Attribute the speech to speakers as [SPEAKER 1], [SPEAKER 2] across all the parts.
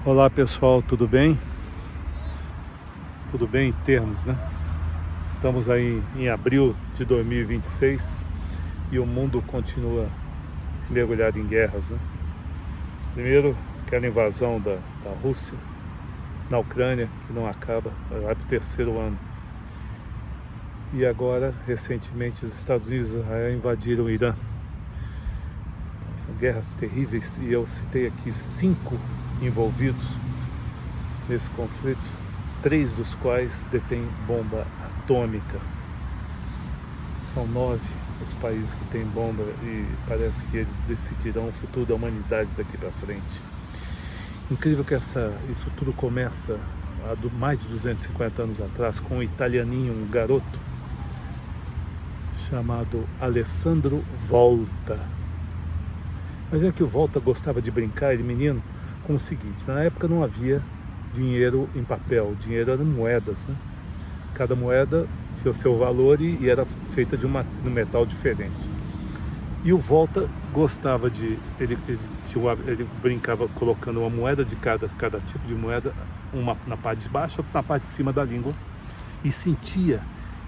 [SPEAKER 1] Olá pessoal, tudo bem? Tudo bem em termos, né? Estamos aí em abril de 2026 e o mundo continua mergulhado em guerras, né? Primeiro, aquela invasão da Rússia na Ucrânia, que não acaba, vai para o terceiro ano. E agora, recentemente, os Estados Unidos e Israel invadiram o Irã. São guerras terríveis e eu citei aqui 5 envolvidos nesse conflito, 3 dos quais detêm bomba atômica. São 9 os países que têm bomba e parece que eles decidirão o futuro da humanidade daqui para frente. Incrível que isso tudo começa há mais de 250 anos atrás com um italianinho, um garoto chamado Alessandro Volta. Mas é que o Volta gostava de brincar, ele menino, com o seguinte: na época não havia dinheiro em papel, dinheiro era moedas, né? Cada moeda tinha o seu valor e era feita de um metal diferente. E o Volta gostava de, ele brincava colocando uma moeda de cada tipo de moeda, uma na parte de baixo, outra na parte de cima da língua, e sentia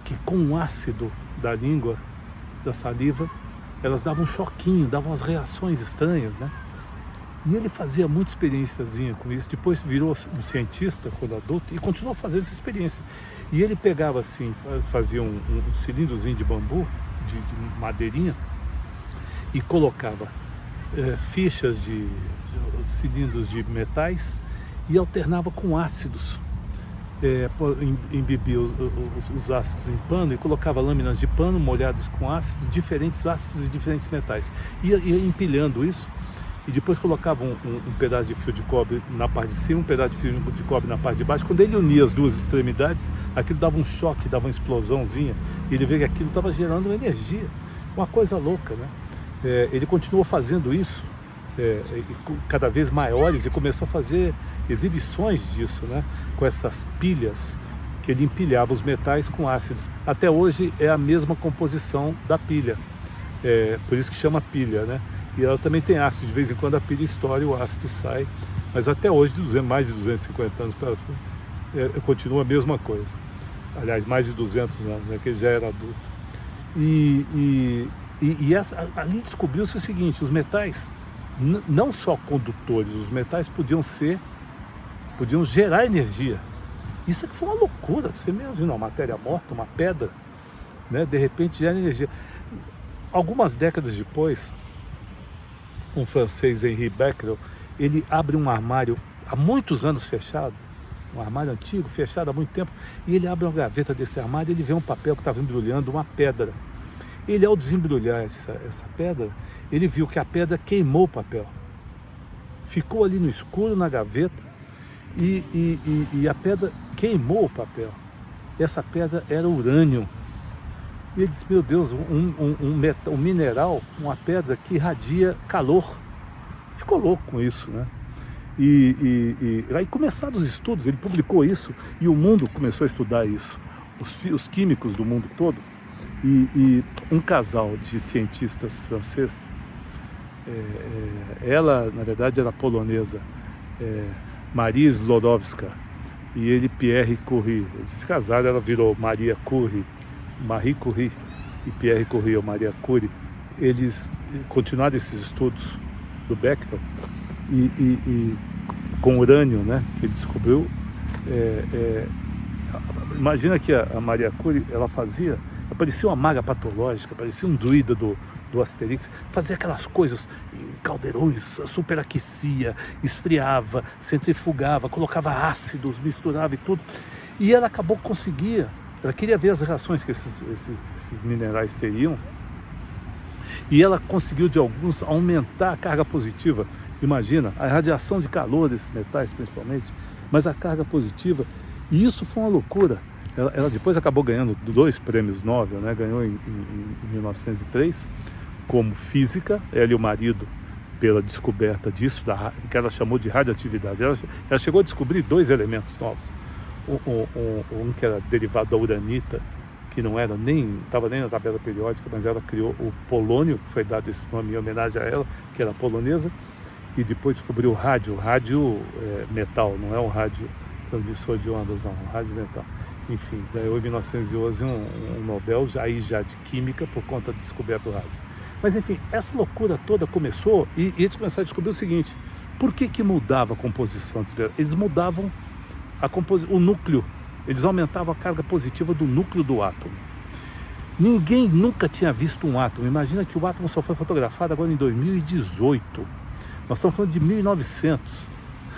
[SPEAKER 1] que com o ácido da língua, da saliva, elas davam um choquinho, davam umas reações estranhas, né? E ele fazia muita experiênciazinha com isso, depois virou um cientista quando adulto e continuou fazendo essa experiência. E ele pegava assim, fazia um cilindrozinho de bambu, de madeirinha, e colocava fichas de cilindros de metais e alternava com ácidos. Embebia os ácidos em pano e colocava lâminas de pano molhadas com ácidos, diferentes ácidos e diferentes metais. Ia empilhando isso e depois colocava um pedaço de fio de cobre na parte de cima, um pedaço de fio de cobre na parte de baixo. Quando ele unia as duas extremidades, aquilo dava um choque, dava uma explosãozinha, e ele vê que aquilo estava gerando energia, uma coisa louca, né? Ele continuou fazendo isso, cada vez maiores, e começou a fazer exibições disso, né? Com essas pilhas que ele empilhava os metais com ácidos. Até hoje é a mesma composição da pilha, por isso que chama pilha, né? E ela também tem ácido, de vez em quando a pilha estoura e o ácido sai, mas até hoje, mais de 250 anos para frente, continua a mesma coisa. Aliás, mais de 200 anos, né, que ele já era adulto. Ali descobriu-se o seguinte: os metais, não só condutores, os metais podiam gerar energia. Isso aqui foi uma loucura. Você imagina uma matéria morta, uma pedra, né, de repente gera energia. Algumas décadas depois, um francês, Henri Becquerel, ele abre um armário há muitos anos fechado, um armário antigo, fechado há muito tempo, e ele abre uma gaveta desse armário e ele vê um papel que estava embrulhando uma pedra. Ele, ao desembrulhar essa pedra, ele viu que a pedra queimou o papel. Ficou ali no escuro, na gaveta, e a pedra queimou o papel. Essa pedra era urânio. E ele disse: meu Deus, um mineral, uma pedra que irradia calor. Ficou louco com isso, né? Aí começaram os estudos, ele publicou isso e o mundo começou a estudar isso. Os químicos do mundo todo. E um casal de cientistas franceses, ela na verdade era polonesa, Marie Sklodowska, e ele Pierre Curie. Eles se casaram, ela virou Marie Curie e Pierre Curie, ou Maria Curie. Eles continuaram esses estudos do Becquerel e com urânio, né, que ele descobriu. Imagina que a Maria Curie, ela parecia uma maga patológica, parecia um druida do Asterix, fazia aquelas coisas, caldeirões, superaquecia, esfriava, centrifugava, colocava ácidos, misturava e tudo. E ela ela queria ver as reações que esses minerais teriam, e ela conseguiu de alguns aumentar a carga positiva. Imagina, a radiação de calor desses metais principalmente, mas a carga positiva, e isso foi uma loucura. Ela depois acabou ganhando 2 prêmios Nobel, né? Ganhou em 1903 como física, ela e o marido, pela descoberta disso, que ela chamou de radioatividade. Ela chegou a descobrir 2 elementos novos. Um que era derivado da uranita, que não estava nem na tabela periódica, mas ela criou o polônio, que foi dado esse nome em homenagem a ela, que era polonesa, e depois descobriu o rádio metal, não é um rádio transmissor de ondas, não, um rádio metal. Enfim, ganhou em 1911 um Nobel já de Química por conta da descoberta do rádio. Mas enfim, essa loucura toda começou e eles começaram a descobrir o seguinte: por que mudava a composição dos elementos? Eles mudavam o núcleo, eles aumentavam a carga positiva do núcleo do átomo. Ninguém nunca tinha visto um átomo. Imagina que o átomo só foi fotografado agora em 2018. Nós estamos falando de 1900,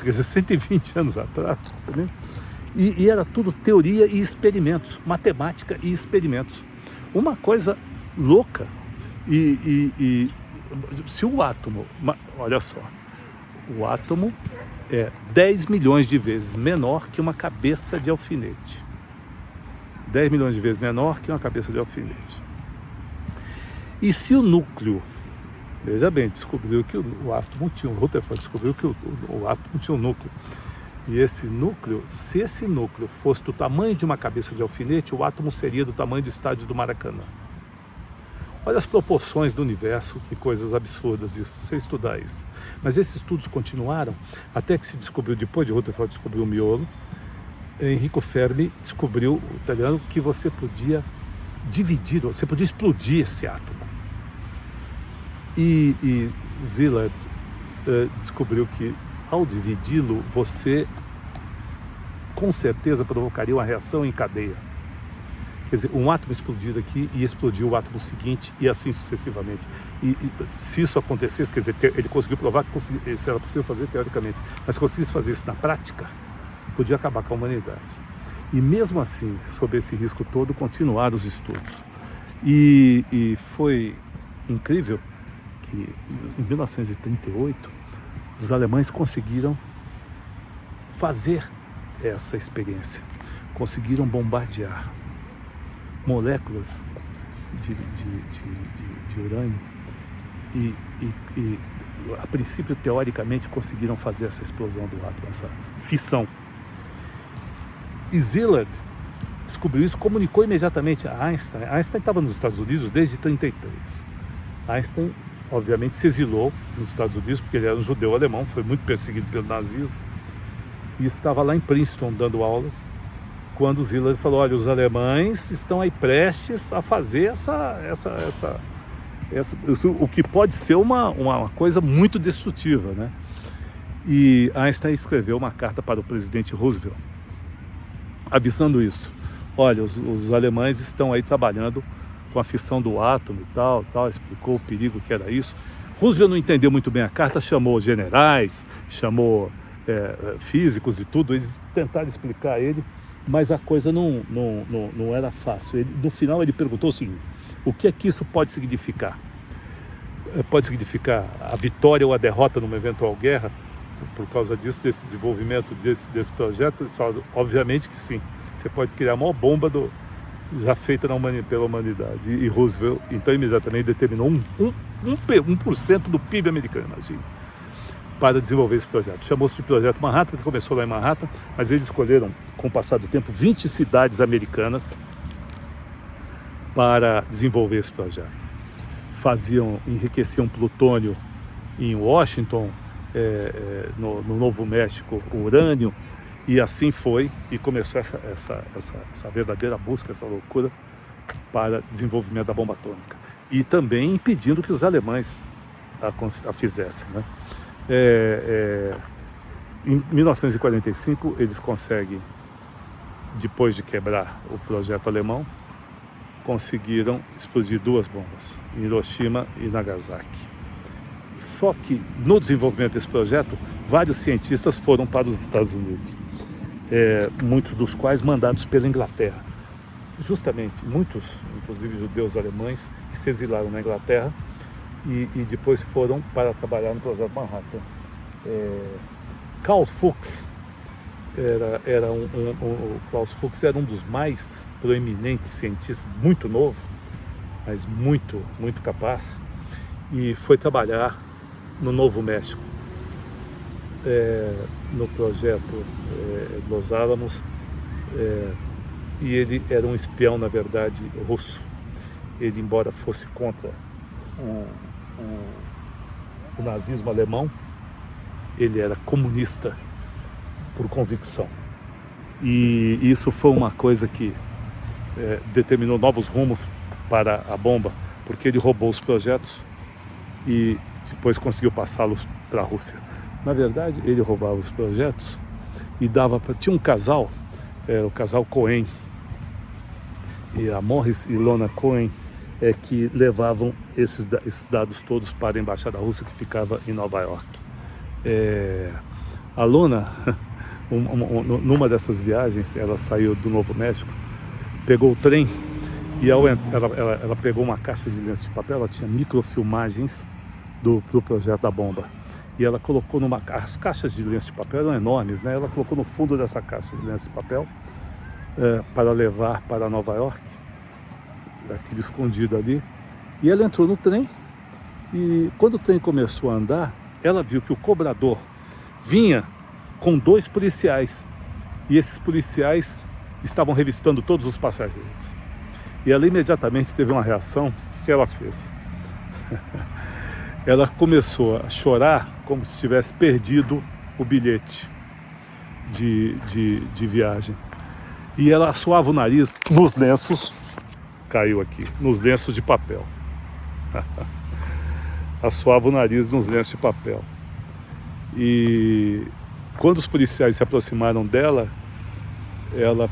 [SPEAKER 1] quer dizer, 120 anos atrás. Né? E era tudo teoria e experimentos, matemática e experimentos. Uma coisa louca. Se o átomo, olha só, o átomo é 10 milhões de vezes menor que uma cabeça de alfinete. 10 milhões de vezes menor que uma cabeça de alfinete. E se o núcleo, veja bem, descobriu que o átomo tinha, o Rutherford descobriu que o átomo tinha um núcleo. E esse núcleo, se esse núcleo fosse do tamanho de uma cabeça de alfinete, o átomo seria do tamanho do estádio do Maracanã. Olha as proporções do universo, que coisas absurdas isso, você estudar isso. Mas esses estudos continuaram até que se descobriu, depois de Rutherford descobriu o miolo, Enrico Fermi descobriu, o italiano, que você podia dividir, você podia explodir esse átomo. E Szilard descobriu que ao dividi-lo, você com certeza provocaria uma reação em cadeia. Quer dizer, um átomo explodir aqui e explodir o átomo seguinte e assim sucessivamente. E se isso acontecesse, quer dizer, ele conseguiu provar que isso era possível fazer teoricamente, mas se conseguisse fazer isso na prática, podia acabar com a humanidade. E mesmo assim, sob esse risco todo, continuaram os estudos. E foi incrível que em 1938 os alemães conseguiram fazer essa experiência, conseguiram bombardear moléculas de urânio e a princípio, teoricamente, conseguiram fazer essa explosão do átomo, essa fissão. E Szilard descobriu isso, comunicou imediatamente a Einstein. Einstein estava nos Estados Unidos desde 1933. Einstein, obviamente, se exilou nos Estados Unidos, porque ele era um judeu alemão, foi muito perseguido pelo nazismo, e estava lá em Princeton dando aulas, quando Szilard falou: olha, os alemães estão aí prestes a fazer o que pode ser uma coisa muito destrutiva, né? E Einstein escreveu uma carta para o presidente Roosevelt, avisando isso. Olha, os alemães estão aí trabalhando com a fissão do átomo e tal, explicou o perigo que era isso. Roosevelt não entendeu muito bem a carta, chamou generais, chamou físicos e tudo, eles tentaram explicar a ele, mas a coisa não era fácil. No final ele perguntou o seguinte: o que é que isso pode significar? Pode significar a vitória ou a derrota numa eventual guerra por causa disso, desse desenvolvimento desse projeto? Eles falaram: obviamente que sim. Você pode criar a maior bomba já feita pela humanidade. E Roosevelt, então, imediatamente determinou 1% do PIB americano, imagina, para desenvolver esse projeto. Chamou-se de Projeto Manhattan, porque começou lá em Manhattan, mas eles escolheram, com o passar do tempo, 20 cidades americanas para desenvolver esse projeto. Enriqueciam plutônio em Washington, no Novo México, o urânio, e assim foi, e começou essa verdadeira busca, essa loucura para desenvolvimento da bomba atômica. E também impedindo que os alemães a fizessem, né? Em 1945, eles conseguem, depois de quebrar o projeto alemão, conseguiram explodir 2 bombas, em Hiroshima e Nagasaki. Só que, no desenvolvimento desse projeto, vários cientistas foram para os Estados Unidos, muitos dos quais mandados pela Inglaterra. Justamente, muitos, inclusive judeus alemães, que se exilaram na Inglaterra e depois foram para trabalhar no Projeto Manhattan. Carl Fuchs Klaus Fuchs era um dos mais proeminentes cientistas, muito novo, mas muito, muito capaz, e foi trabalhar no Novo México, no projeto Los Alamos, e ele era um espião, na verdade, russo. Ele, embora fosse contra o nazismo alemão, ele era comunista por convicção. E isso foi uma coisa que determinou novos rumos para a bomba, porque ele roubou os projetos e depois conseguiu passá-los para a Rússia. Na verdade, ele roubava os projetos e dava para... Tinha um casal, o casal Cohen, e a Morris e Lona Cohen, que levavam esses dados todos para a Embaixada Russa, que ficava em Nova York. A Lona, numa dessas viagens, ela saiu do Novo México, pegou o trem e ela pegou uma caixa de lenço de papel. Ela tinha microfilmagens do projeto da bomba. E ela colocou as caixas de lenço de papel eram enormes, né? Ela colocou no fundo dessa caixa de lenço de papel para levar para Nova York, aquilo escondido ali. E ela entrou no trem e quando o trem começou a andar, ela viu que o cobrador vinha com 2 policiais. E esses policiais estavam revistando todos os passageiros. E ela imediatamente teve uma reação. O que ela fez? Ela começou a chorar como se tivesse perdido o bilhete de viagem. E ela assoava o nariz nos lenços, caiu aqui, nos lenços de papel. Assoava o nariz nos lenços de papel. E quando os policiais se aproximaram dela, ela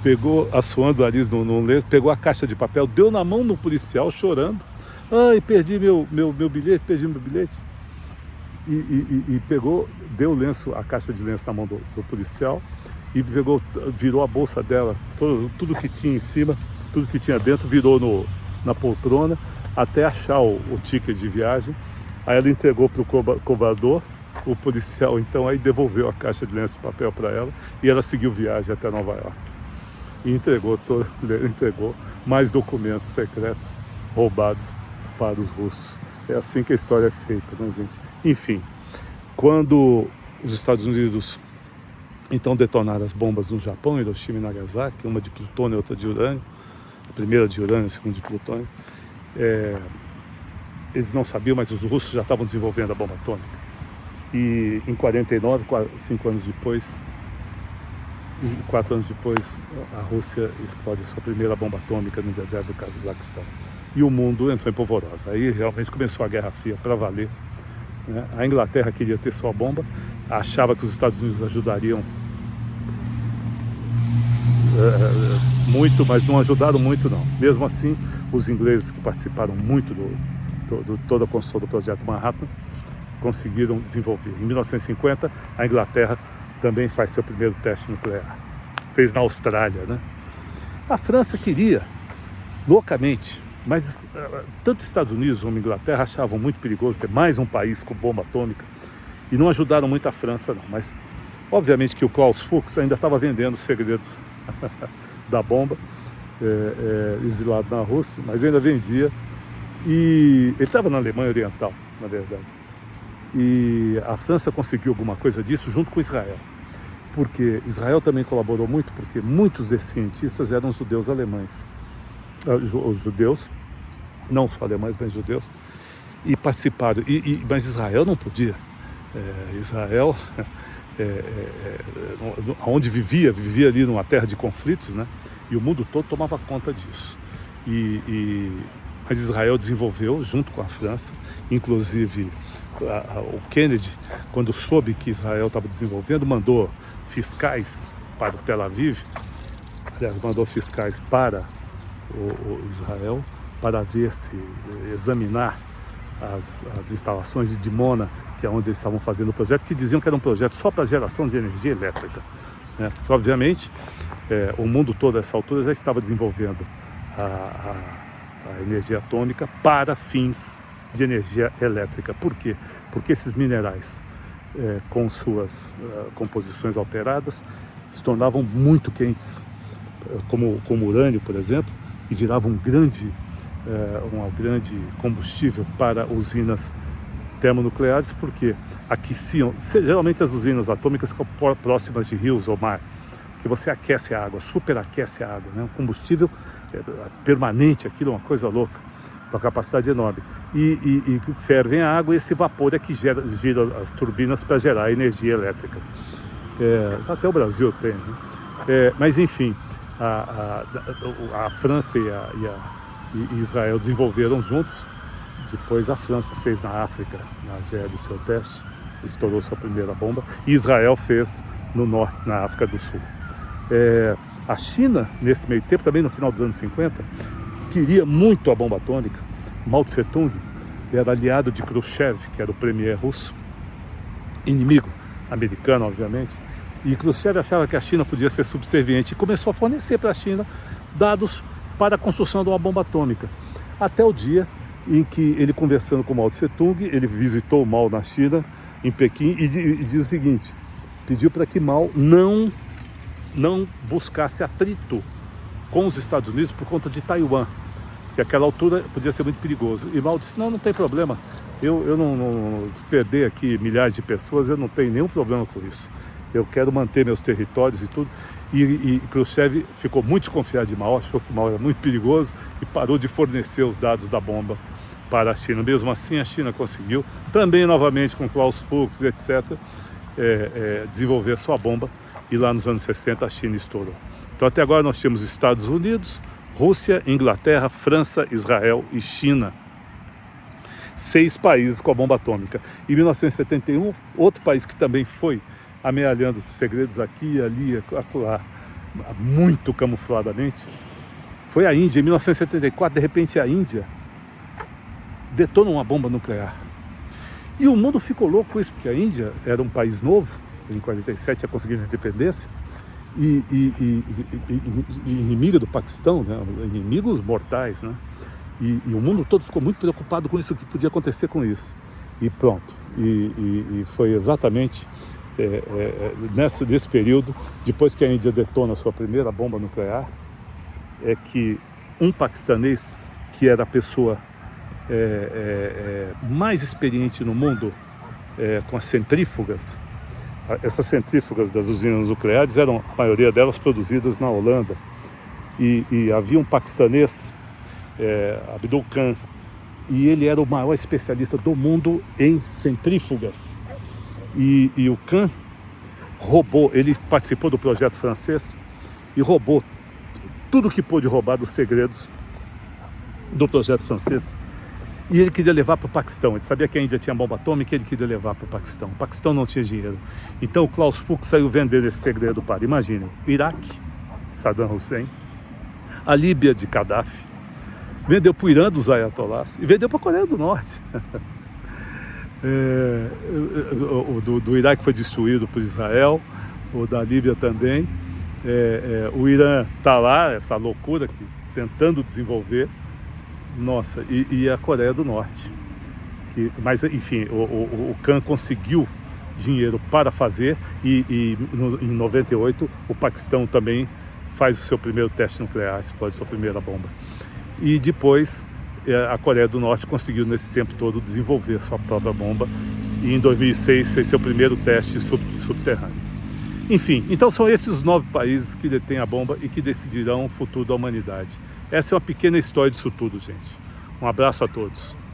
[SPEAKER 1] pegou, assoando o nariz no lenço, pegou a caixa de papel, deu na mão no policial, chorando. Ai, perdi meu bilhete, perdi meu bilhete. E pegou, deu o lenço, a caixa de lenço na mão do policial e virou a bolsa dela, tudo que tinha em cima, tudo que tinha dentro, virou na poltrona até achar o ticket de viagem. Aí ela entregou para o cobrador, o policial então aí devolveu a caixa de lenço de papel para ela e ela seguiu viagem até Nova York. E entregou mais documentos secretos roubados para os russos. É assim que a história é feita, né, gente? Enfim, quando os Estados Unidos então detonaram as bombas no Japão, Hiroshima e Nagasaki, uma de plutônio e outra de urânio, a primeira de urânio, a segunda de plutônio, eles não sabiam, mas os russos já estavam desenvolvendo a bomba atômica. E em 49, 5 anos depois, 4 anos depois, a Rússia explode sua primeira bomba atômica no deserto do Cazaquistão. E o mundo entrou em polvorosa. Aí realmente começou a Guerra Fria para valer, né? A Inglaterra queria ter sua bomba, achava que os Estados Unidos ajudariam muito, mas não ajudaram muito não. Mesmo assim, os ingleses, que participaram muito de toda a construção do projeto Manhattan, conseguiram desenvolver. Em 1950, a Inglaterra também faz seu primeiro teste nuclear. Fez na Austrália, né? A França queria, loucamente, mas tanto os Estados Unidos como a Inglaterra achavam muito perigoso ter mais um país com bomba atômica e não ajudaram muito a França, não. Mas, obviamente, que o Klaus Fuchs ainda estava vendendo os segredos da bomba, exilado na Rússia, mas ainda vendia. E ele estava na Alemanha Oriental, na verdade. E a França conseguiu alguma coisa disso junto com Israel. Porque Israel também colaborou muito, porque muitos desses cientistas eram judeus alemães. Os judeus, não só alemães, mas judeus, e participaram. Mas Israel não podia. Israel, onde vivia ali numa terra de conflitos, né? E o mundo todo tomava conta disso. Mas Israel desenvolveu, junto com a França, inclusive o Kennedy, quando soube que Israel estava desenvolvendo, mandou fiscais para o Tel Aviv, aliás, mandou fiscais para o Israel para examinar as instalações de Dimona, que é onde eles estavam fazendo o projeto, que diziam que era um projeto só para geração de energia elétrica, né? Porque, obviamente, o mundo todo, a essa altura, já estava desenvolvendo a energia atômica para fins de energia elétrica. Por quê? Porque esses minerais, com suas composições alteradas, se tornavam muito quentes, como urânio, por exemplo, e viravam um grande combustível para usinas termonucleares, porque aqueciam, geralmente as usinas atômicas ficam próximas de rios ou mar, que você aquece a água, superaquece a água, né? Um combustível permanente, aquilo é uma coisa louca. uma capacidade enorme. E fervem a água, e esse vapor é que gira as turbinas para gerar energia elétrica. Até o Brasil tem, né? Mas enfim, a França e Israel desenvolveram juntos. Depois a França fez na África, na Argélia, o seu teste, estourou sua primeira bomba, e Israel fez no norte, na África do Sul. A China, nesse meio tempo, também no final dos anos 50, queria muito a bomba atômica. Mao Tse-tung era aliado de Khrushchev, que era o premier russo, inimigo americano, obviamente, e Khrushchev achava que a China podia ser subserviente e começou a fornecer para a China dados para a construção de uma bomba atômica. Até o dia em que ele, conversando com Mao Tse-tung, ele visitou o Mao na China, em Pequim, e diz o seguinte: pediu para que Mao não buscasse atrito com os Estados Unidos por conta de Taiwan, que àquela altura podia ser muito perigoso. E Mao disse: não tem problema, eu não perder aqui milhares de pessoas, eu não tenho nenhum problema com isso. Eu quero manter meus territórios e tudo. E Khrushchev ficou muito desconfiado de Mao, achou que Mao era muito perigoso e parou de fornecer os dados da bomba para a China. Mesmo assim, a China conseguiu, também novamente com Klaus Fuchs, etc., desenvolver sua bomba, e lá nos anos 60 a China estourou. Então até agora nós temos Estados Unidos, Rússia, Inglaterra, França, Israel e China. 6 países com a bomba atômica. Em 1971, outro país que também foi amealhando segredos aqui, ali, acolá, muito camufladamente, foi a Índia. Em 1974, de repente, a Índia detona uma bomba nuclear. E o mundo ficou louco com isso, porque a Índia era um país novo, em 47 tinha conseguido a independência, e inimiga do Paquistão, né? Inimigos mortais, né? E o mundo todo ficou muito preocupado com isso, o que podia acontecer com isso. E pronto. E foi exatamente nesse período, depois que a Índia detona a sua primeira bomba nuclear, é que um paquistanês, que era a pessoa mais experiente no mundo com as centrífugas, essas centrífugas das usinas nucleares eram, a maioria delas, produzidas na Holanda, e havia um paquistanês, Abdul Khan, e ele era o maior especialista do mundo em centrífugas. E o Khan roubou, ele participou do projeto francês e roubou tudo que pôde roubar dos segredos do projeto francês. E ele queria levar para o Paquistão. Ele sabia que a Índia tinha bomba atômica e ele queria levar para o Paquistão. O Paquistão não tinha dinheiro. Então o Klaus Fuchs saiu vendendo esse segredo para, imaginem, Iraque, Saddam Hussein, a Líbia de Gaddafi, vendeu para o Irã dos Ayatollahs e vendeu para a Coreia do Norte. O do Iraque foi destruído por Israel, o da Líbia também. O Irã está lá, essa loucura tentando desenvolver. Nossa, e a Coreia do Norte. Mas, enfim, o Khan conseguiu dinheiro para fazer, em 98 o Paquistão também faz o seu primeiro teste nuclear, explode sua primeira bomba. E depois a Coreia do Norte conseguiu, nesse tempo todo, desenvolver sua própria bomba, e em 2006 fez seu primeiro teste subterrâneo. Enfim, então são esses os 9 países que detêm a bomba e que decidirão o futuro da humanidade. Essa é uma pequena história disso tudo, gente. Um abraço a todos.